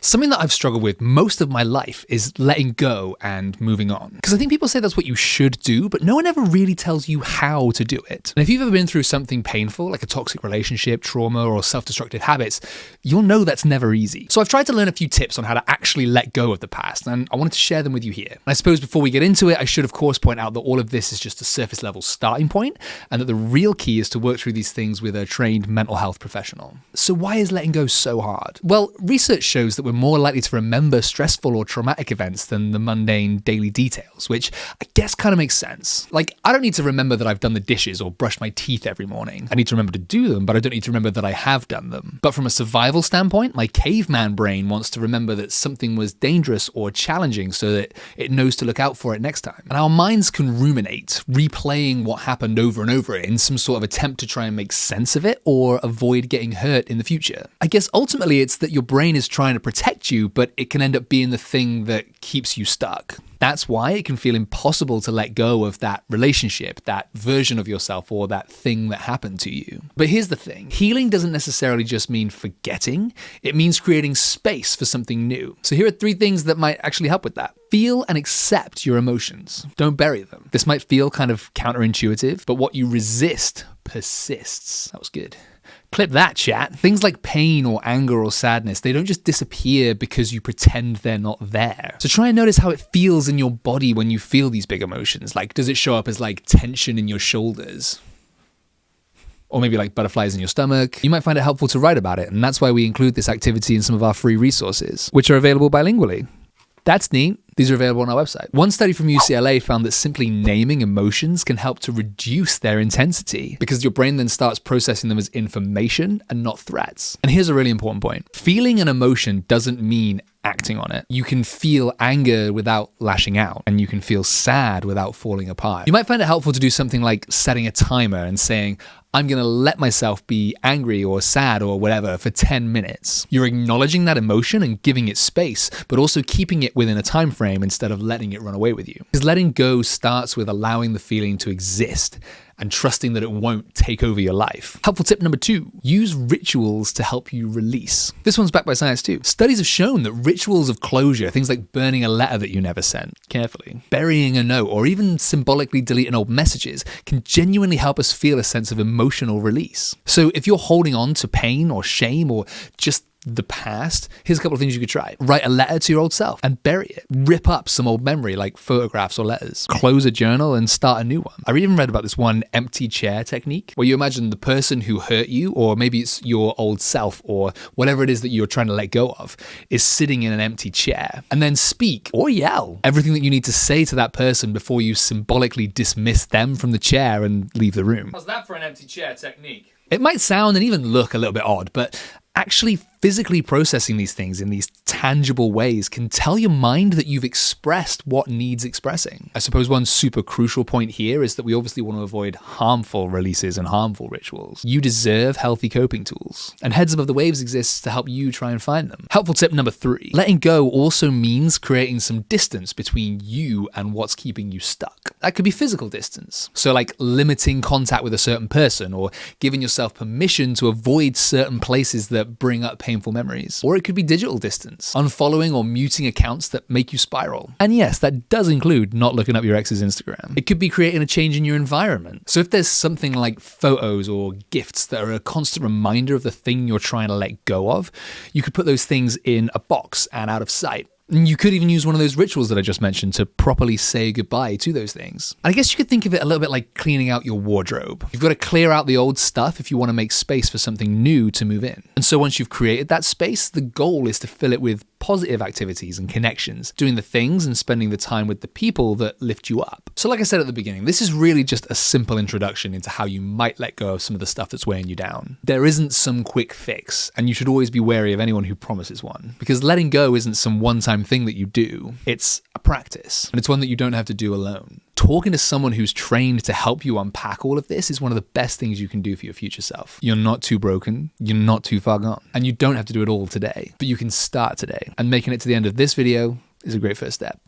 Something that I've struggled with most of my life is letting go and moving on. Because I think people say that's what you should do, but no one ever really tells you how to do it. And if you've ever been through something painful, like a toxic relationship, trauma, or self-destructive habits, you'll know that's never easy. So I've tried to learn a few tips on how to actually let go of the past, and I wanted to share them with you here. And I suppose before we get into it, I should of course point out that all of this is just a surface level starting point, and that the real key is to work through these things with a trained mental health professional. So why is letting go so hard? Well, research shows that we're more likely to remember stressful or traumatic events than the mundane daily details, which I guess kind of makes sense. Like, I don't need to remember that I've done the dishes or brushed my teeth every morning. I need to remember to do them, but I don't need to remember that I have done them. But from a survival standpoint, my caveman brain wants to remember that something was dangerous or challenging so that it knows to look out for it next time. And our minds can ruminate, replaying what happened over and over in some sort of attempt to try and make sense of it or avoid getting hurt in the future. I guess ultimately it's that your brain is trying to protect you, but it can end up being the thing that keeps you stuck. That's why it can feel impossible to let go of that relationship, that version of yourself, or that thing that happened to you. But here's the thing. Healing doesn't necessarily just mean forgetting. It means creating space for something new. So here are 3 things that might actually help with that. Feel and accept your emotions. Don't bury them. This might feel kind of counterintuitive, but what you resist persists. That was good. Clip that, chat. Things like pain or anger or sadness, they don't just disappear because you pretend they're not there. So try and notice how it feels in your body when you feel these big emotions. Like, does it show up as like tension in your shoulders? Or maybe like butterflies in your stomach? You might find it helpful to write about it, and that's why we include this activity in some of our free resources, which are available bilingually. That's neat. These are available on our website. One study from UCLA found that simply naming emotions can help to reduce their intensity because your brain then starts processing them as information and not threats. And here's a really important point. Feeling an emotion doesn't mean acting on it. You can feel anger without lashing out, and you can feel sad without falling apart. You might find it helpful to do something like setting a timer and saying, I'm going to let myself be angry or sad or whatever for 10 minutes. You're acknowledging that emotion and giving it space, but also keeping it within a time frame instead of letting it run away with you. Because letting go starts with allowing the feeling to exist and trusting that it won't take over your life. Helpful tip number 2, use rituals to help you release. This one's backed by science too. Studies have shown that rituals of closure, things like burning a letter that you never sent carefully, burying a note, or even symbolically deleting old messages can genuinely help us feel a sense of emotional release. So if you're holding on to pain or shame or just the past, here's a couple of things you could try. Write a letter to your old self and bury it. Rip up some old memory like photographs or letters. Close a journal and start a new one. I even read about this one empty chair technique where you imagine the person who hurt you, or maybe it's your old self or whatever it is that you're trying to let go of, is sitting in an empty chair, and then speak or yell everything that you need to say to that person before you symbolically dismiss them from the chair and leave the room. How's that for an empty chair technique? It might sound and even look a little bit odd, but actually physically processing these things in these tangible ways can tell your mind that you've expressed what needs expressing. I suppose one super crucial point here is that we obviously want to avoid harmful releases and harmful rituals. You deserve healthy coping tools, and Heads Above the Waves exists to help you try and find them. Helpful tip number 3, letting go also means creating some distance between you and what's keeping you stuck. That could be physical distance. So like limiting contact with a certain person, or giving yourself permission to avoid certain places that bring up painful memories. Or it could be digital distance, unfollowing or muting accounts that make you spiral. And yes, that does include not looking up your ex's Instagram. It could be creating a change in your environment. So if there's something like photos or gifts that are a constant reminder of the thing you're trying to let go of, you could put those things in a box and out of sight. You could even use one of those rituals that I just mentioned to properly say goodbye to those things. And I guess you could think of it a little bit like cleaning out your wardrobe. You've got to clear out the old stuff if you want to make space for something new to move in. And so once you've created that space, the goal is to fill it with positive activities and connections, doing the things and spending the time with the people that lift you up. So like I said at the beginning, this is really just a simple introduction into how you might let go of some of the stuff that's weighing you down. There isn't some quick fix, and you should always be wary of anyone who promises one, because letting go isn't some one-time thing that you do. It's a practice, and it's one that you don't have to do alone. Talking to someone who's trained to help you unpack all of this is one of the best things you can do for your future self. You're not too broken, you're not too far gone, and you don't have to do it all today, but you can start today. And making it to the end of this video is a great first step.